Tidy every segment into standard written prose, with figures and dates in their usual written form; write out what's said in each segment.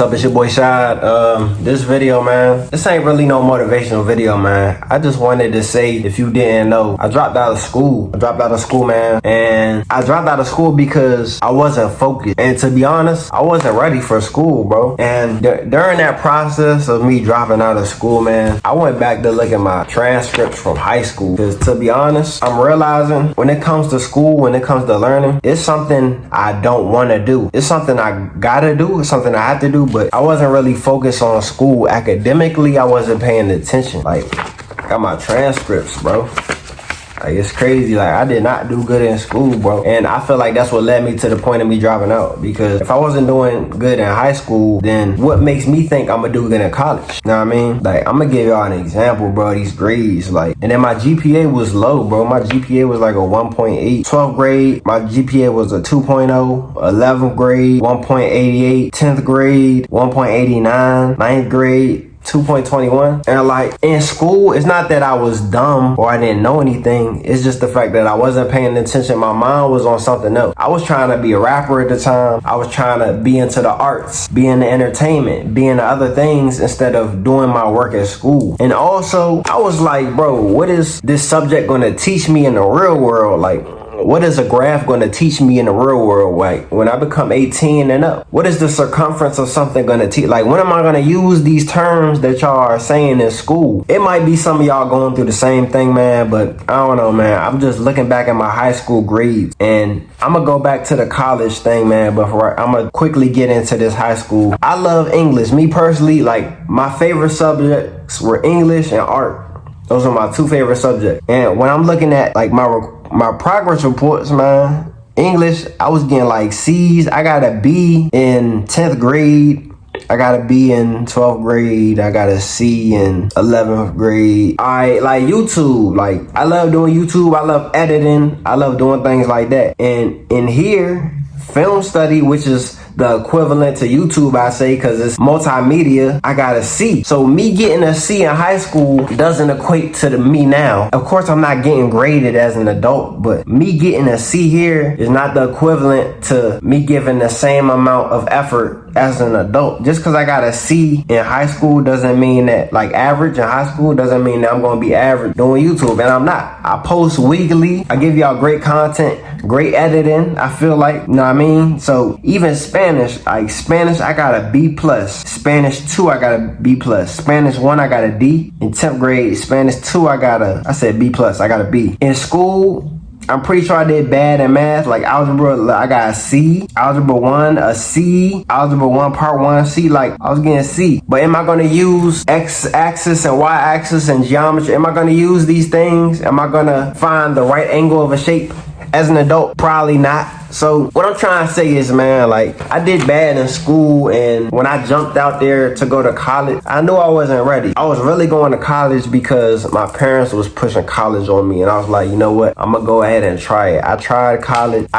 What's up, it's your boy Shad. This video, man, this ain't really no motivational video, man. I just wanted to say, if you didn't know, I dropped out of school. Man. And I dropped out of school because I wasn't focused. And to be honest, I wasn't ready for school, bro. And during that process of me dropping out of school, man, I went back to look at my transcripts from high school. Because to be honest, I'm realizing when it comes to school, when it comes to learning, it's something I don't want to do. It's something I gotta do. It's something I have to do. But I wasn't really focused on school. Academically, I wasn't paying attention. Like, I got my transcripts, bro. Like, it's crazy. Like, I did not do good in school, bro. And I feel like that's what led me to the point of me dropping out. Because if I wasn't doing good in high school, then what makes me think I'm gonna do good in college? You know what I mean? Like, I'm gonna give y'all an example, bro. These grades, like, and then my GPA was low, bro. My GPA was like a 1.8. 12th grade, my GPA was a 2.0. 11th grade, 1.88. 10th grade, 1.89. 9th grade, 2.21. And like, in school, it's not that I was dumb or I didn't know anything. It's just the fact that I wasn't paying attention. My mind was on something else. I was trying to be a rapper at the time. I was trying to be into the arts, be in the entertainment, be into other things instead of doing my work at school. And also, I was like, bro, what is this subject going to teach me in the real world? Like, what is a graph going to teach me in the real world? Like, when I become 18 and up, what is the circumference of something going to teach? Like, when am I going to use these terms that y'all are saying in school? It might be some of y'all going through the same thing, man, but I don't know, man. I'm just looking back at my high school grades, and I'm going to go back to the college thing, man, but I'm going to quickly get into this high school. I love English. Me personally, like, my favorite subjects were English and art. Those are my two favorite subjects. And when I'm looking at, like, my progress reports, man, English, I was getting like C's. I got a B in 10th grade. I got a B in 12th grade. I got a C in 11th grade. I like YouTube. Like, I love doing YouTube. I love editing. I love doing things like that. And in here, film study, which is the equivalent to YouTube, I say, because it's multimedia, I got a C. So me getting a C in high school doesn't equate to me now. Of course, I'm not getting graded as an adult, but me getting a C here is not the equivalent to me giving the same amount of effort as an adult. Just because I got a C in high school doesn't mean that, like, average in high school doesn't mean that I'm going to be average doing YouTube, and I'm not. I post weekly. I give y'all great content, great editing, I feel like, you know what I mean? So even Spanish, like Spanish, I got a B+. Spanish 2, I got a B+. Spanish 1, I got a D. In 10th grade, Spanish 2, I said B+, I got a B. In school, I'm pretty sure I did bad in math. Like algebra, I got a C. Algebra 1, a C. Algebra 1, part 1, C. Like, I was getting C. But am I going to use X-axis and Y-axis and geometry? Am I going to use these things? Am I going to find the right angle of a shape as an adult? Probably not. So what I'm trying to say is, man, like, I did bad in school, and when I jumped out there to go to college, I knew I wasn't ready. I was really going to college because my parents was pushing college on me, and I was like, you know what? I'm gonna go ahead and try it. I tried college.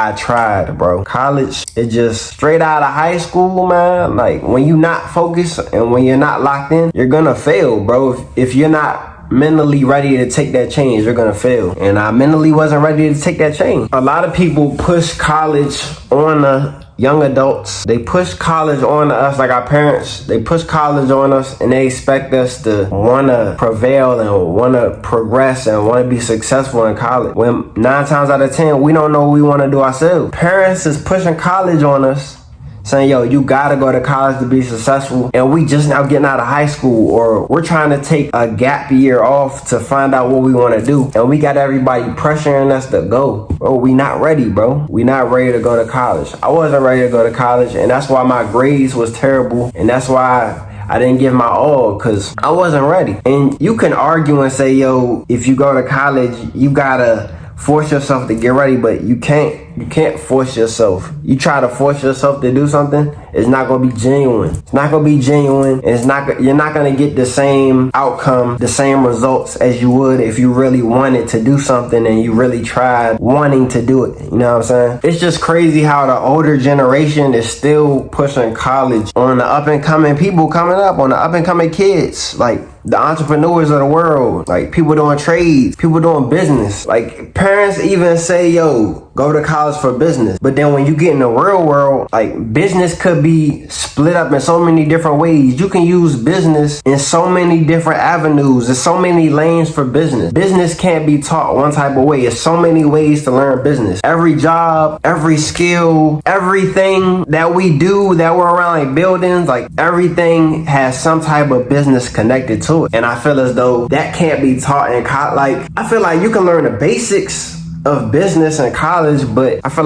Bro. College, it just straight out of high school, man. Like, when you're not focused and when you're not locked in, you're gonna fail, bro. If you're not mentally ready to take that change, you're gonna fail. And I mentally wasn't ready to take that change. A lot of people push college on the young adults. They push college on us, like our parents. They push college on us, and they expect us to want to prevail and want to progress and want to be successful in college, when 9 times out of 10 we don't know what we want to do ourselves. Parents is pushing college on us, saying, yo, you gotta go to college to be successful, and we just now getting out of high school, or we're trying to take a gap year off to find out what we want to do, and we got everybody pressuring us to go. Bro, we not ready, bro. We not ready to go to college. I wasn't ready to go to college, and that's why my grades was terrible, and that's why I didn't give my all, because I wasn't ready. And you can argue and say, yo, if you go to college, you gotta force yourself to get ready, but you can't force yourself. You try to force yourself to do something, it's not gonna be genuine. It's not gonna be genuine. You're not gonna get the same outcome, the same results as you would if you really wanted to do something and you really tried wanting to do it. You know what I'm saying? It's just crazy how the older generation is still pushing college on the up and coming people coming up, on the up and coming kids. Like, the entrepreneurs of the world, like people doing trades, people doing business. Like, parents even say, yo, go to college for business. But then when you get in the real world, like business could be split up in so many different ways. You can use business in so many different avenues. There's so many lanes for business. Business can't be taught one type of way. There's so many ways to learn business. Every job, every skill, everything that we do, that we're around, like buildings, like everything has some type of business connected to it. And I feel as though that can't be taught in college. Like, I feel like you can learn the basics of business in college, but I feel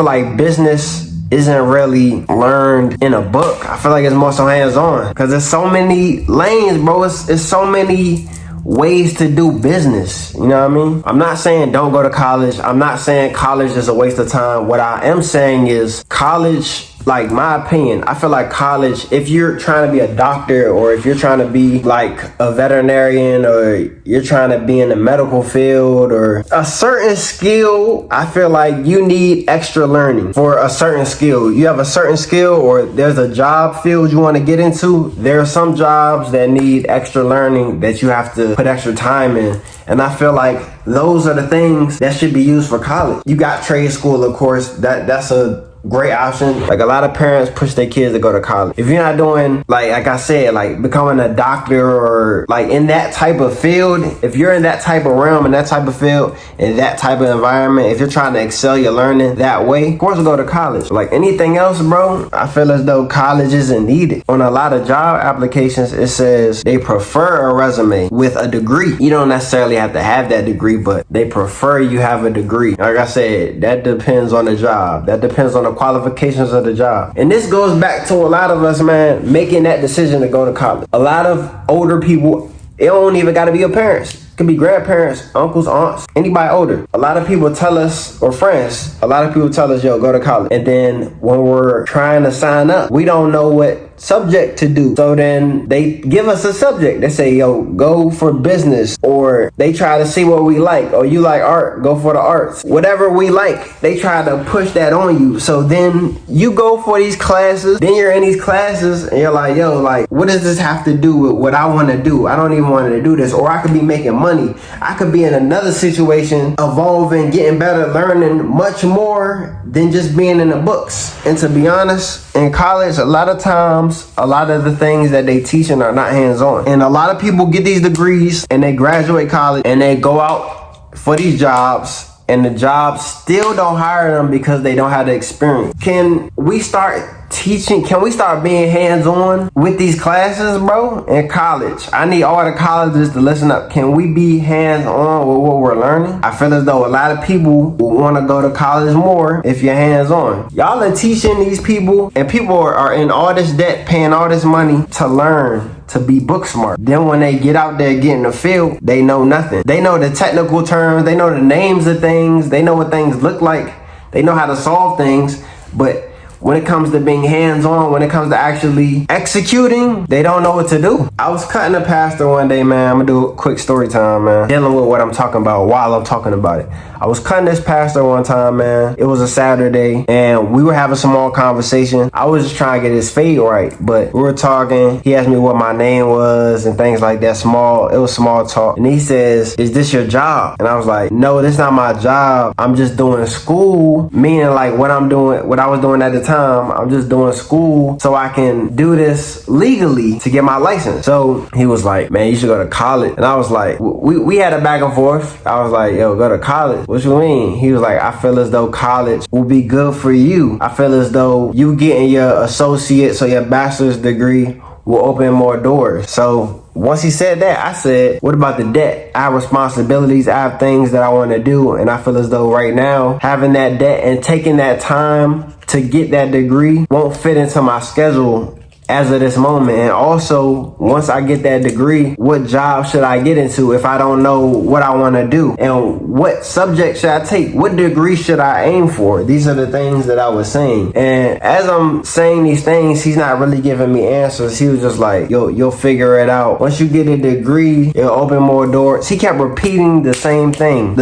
like business isn't really learned in a book. I feel like it's more so hands-on, because there's so many lanes, bro. It's so many ways to do business. You know what I mean? I'm not saying don't go to college. I'm not saying college is a waste of time. What I am saying is college, like my opinion, I feel like college, if you're trying to be a doctor, or if you're trying to be like a veterinarian, or you're trying to be in the medical field, or a certain skill, I feel like you need extra learning for a certain skill. You have a certain skill, or there's a job field you want to get into. There are some jobs that need extra learning that you have to put extra time in. And I feel like those are the things that should be used for college. You got trade school, of course, that's a great option. Like, a lot of parents push their kids to go to college. If you're not doing, like I said, like becoming a doctor, or like in that type of field, if you're in that type of realm, in that type of field, in that type of environment, if you're trying to excel your learning that way, of course go to college. Like anything else, bro, I feel as though college isn't needed. On a lot of job applications, it says they prefer a resume with a degree. You don't necessarily have to have that degree, but they prefer you have a degree. Like I said, that depends on the job. That depends on the qualifications of the job. And this goes back to a lot of us, man, making that decision to go to college. A lot of older people, it don't even got to be your parents. It could be grandparents, uncles, aunts, anybody older. A lot of people tell us, or friends, a lot of people tell us, yo, go to college. And then when we're trying to sign up, we don't know what subject to do. So then they give us a subject. They say, yo, go for business, or they try to see what we like. Or you like art, go for the arts. Whatever we like, they try to push that on you. So then you go for these classes, then you're in these classes and you're like, yo, like, what does this have to do with what I want to do? I don't even want to do this. Or I could be making money. I could be in another situation, evolving, getting better, learning much more than just being in the books. And to be honest, in college, a lot of times, a lot of the things that they teaching are not hands-on. And a lot of people get these degrees and they graduate college and they go out for these jobs, and the jobs still don't hire them because they don't have the experience. Can we start teaching? Can we start being hands-on with these classes, bro, in college? I need all the colleges to listen up. Can we be hands-on with what we're learning? I feel as though a lot of people will want to go to college more if you're hands-on. Y'all are teaching these people, and people are in all this debt, paying all this money to learn, to be book smart. Then when they get out there, get in the field, they know nothing. They know the technical terms, they know the names of things, they know what things look like, they know how to solve things, but when it comes to being hands-on, when it comes to actually executing, they don't know what to do. I was cutting a pastor one day, man. I'm gonna do a quick story time, man. Dealing with what I'm talking about while I'm talking about it. I was cutting this pastor one time, man. It was a Saturday, and we were having a small conversation. I was just trying to get his fade right, but we were talking. He asked me what my name was and things like that. It was small talk. And he says, is this your job? And I was like, no, this is not my job. I'm just doing school, meaning like what I was doing at the time. I'm just doing school so I can do this legally to get my license. So he was like, man, you should go to college. And I was like, we had a back and forth. I was like, yo, go to college. What you mean? He was like, I feel as though college will be good for you. I feel as though you getting your associate's or your bachelor's degree will open more doors. So once he said that, I said, what about the debt? I have responsibilities. I have things that I want to do. And I feel as though right now, having that debt and taking that time to get that degree won't fit into my schedule as of this moment. And also, once I get that degree, what job should I get into if I don't know what I want to do? And what subject should I take? What degree should I aim for? These are the things that I was saying. And as I'm saying these things, he's not really giving me answers. He was just like, yo, you'll figure it out. Once you get a degree, it'll open more doors. He kept repeating the same thing.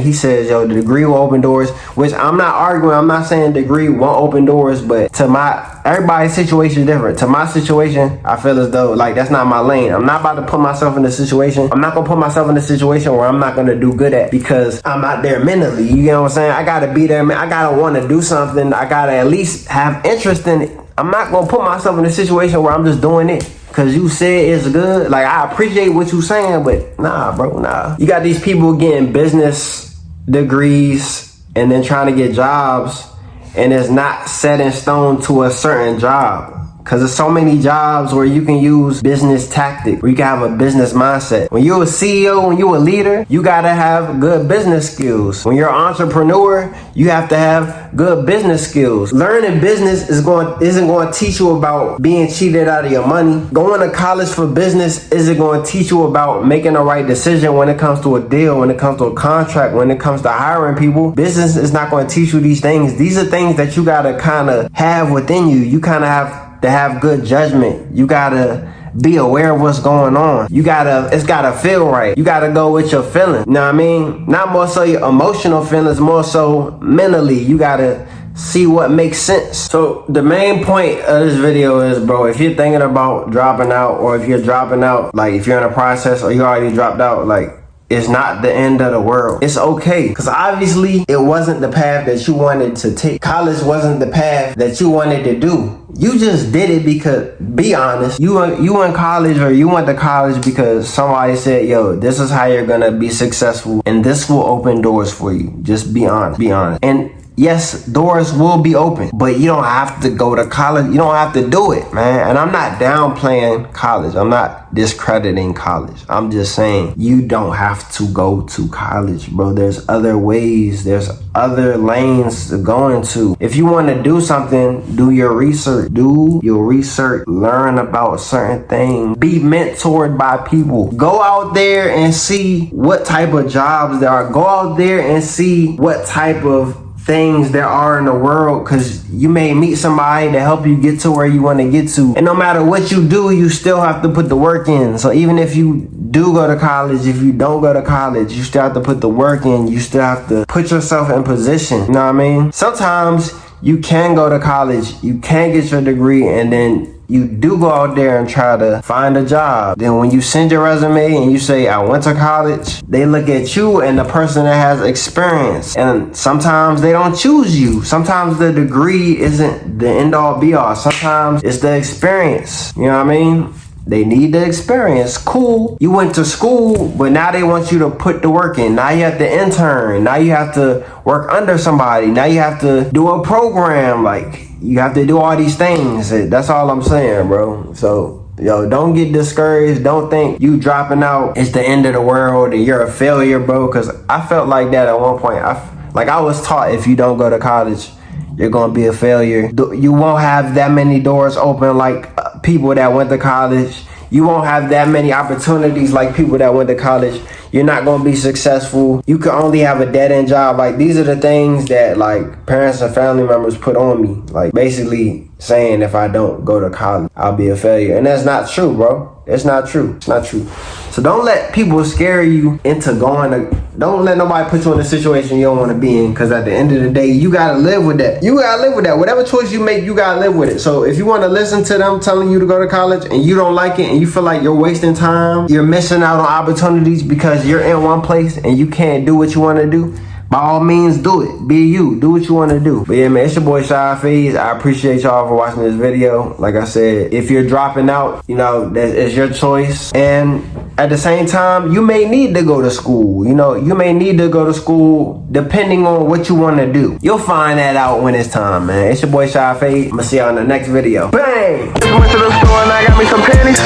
He says, yo, the degree will open doors, which I'm not arguing. I'm not saying degree won't open doors, but to everybody's situation different. To my situation, I feel as though like that's not my lane. I'm not about to put myself in a situation. I'm not gonna put myself in a situation where I'm not gonna do good at because I'm not there mentally. You know what I'm saying? I gotta be there, man. I gotta want to do something. I gotta at least have interest in it. I'm not gonna put myself in a situation where I'm just doing it cause you said it's good. Like, I appreciate what you saying, but nah, bro, nah. You got these people getting business degrees and then trying to get jobs, and it's not set in stone to a certain job. Cause there's so many jobs where you can use business tactic, where you can have a business mindset. When you're a CEO, when you're a leader, you gotta have good business skills. When you're an entrepreneur, you have to have good business skills. Learning business isn't going to teach you about being cheated out of your money. Going to college for business isn't going to teach you about making the right decision when it comes to a deal, when it comes to a contract, when it comes to hiring people. Business is not going to teach you these things. These are things that you gotta kind of have within you. You kind of have to have good judgment. You gotta be aware of what's going on. It's gotta feel right. You gotta go with your feelings. You know what I mean? Not more so your emotional feelings, more so mentally. You gotta see what makes sense. So the main point of this video is, bro, if you're thinking about dropping out, or if you're dropping out, like if you're in a process or you already dropped out, like, it's not the end of the world. It's okay. Because obviously, it wasn't the path that you wanted to take. College wasn't the path that you wanted to do. You just did it because, be honest, you in college, or you went to college because somebody said, yo, this is how you're going to be successful, and this will open doors for you. Just be honest. Be honest. And yes, doors will be open, but you don't have to go to college. You don't have to do it, man. And I'm not downplaying college. I'm not discrediting college. I'm just saying you don't have to go to college, bro. There's other ways. There's other lanes to go into. If you want to do something, do your research. Do your research. Learn about certain things. Be mentored by people. Go out there and see what type of jobs there are. Go out there and see what type of things there are in the world, because you may meet somebody to help you get to where you want to get to. And no matter what you do, you still have to put the work in. So even if you do go to college, if you don't go to college, you still have to put the work in. You still have to put yourself in position. You know what I mean? Sometimes you can go to college, you can get your degree, and then you do go out there and try to find a job. Then when you send your resume and you say, I went to college, they look at you and the person that has experience. And sometimes they don't choose you. Sometimes the degree isn't the end all be all. Sometimes it's the experience. You know what I mean? They need the experience. Cool. You went to school, but now they want you to put the work in. Now you have to intern. Now you have to work under somebody. Now you have to do a program. Like, you have to do all these things. That's all I'm saying, bro. So, yo, don't get discouraged. Don't think you dropping out is the end of the world and you're a failure, bro. Because I felt like that at one point. I was taught if you don't go to college, you're going to be a failure. You won't have that many doors open like people that went to college. You won't have that many opportunities like people that went to college. You're not going to be successful. You can only have a dead-end job. Like, these are the things that, like, parents and family members put on me. Like, basically saying if I don't go to college, I'll be a failure. And that's not true, bro. It's not true. It's not true. So don't let people scare you into going to... Don't let nobody put you in a situation you don't want to be in, because at the end of the day, you got to live with that. You got to live with that. Whatever choice you make, you got to live with it. So if you want to listen to them telling you to go to college and you don't like it and you feel like you're wasting time, you're missing out on opportunities because you're in one place and you can't do what you want to do, by all means, do it. Be you. Do what you want to do. But yeah, man, it's your boy Shy Fees. I appreciate y'all for watching this video. Like I said, if you're dropping out, you know, it's your choice. And at the same time, you may need to go to school. You know, you may need to go to school depending on what you want to do. You'll find that out when it's time, man. It's your boy Shy Fees. I'm going to see y'all in the next video. Bang! Just went to the store and I got me some panties.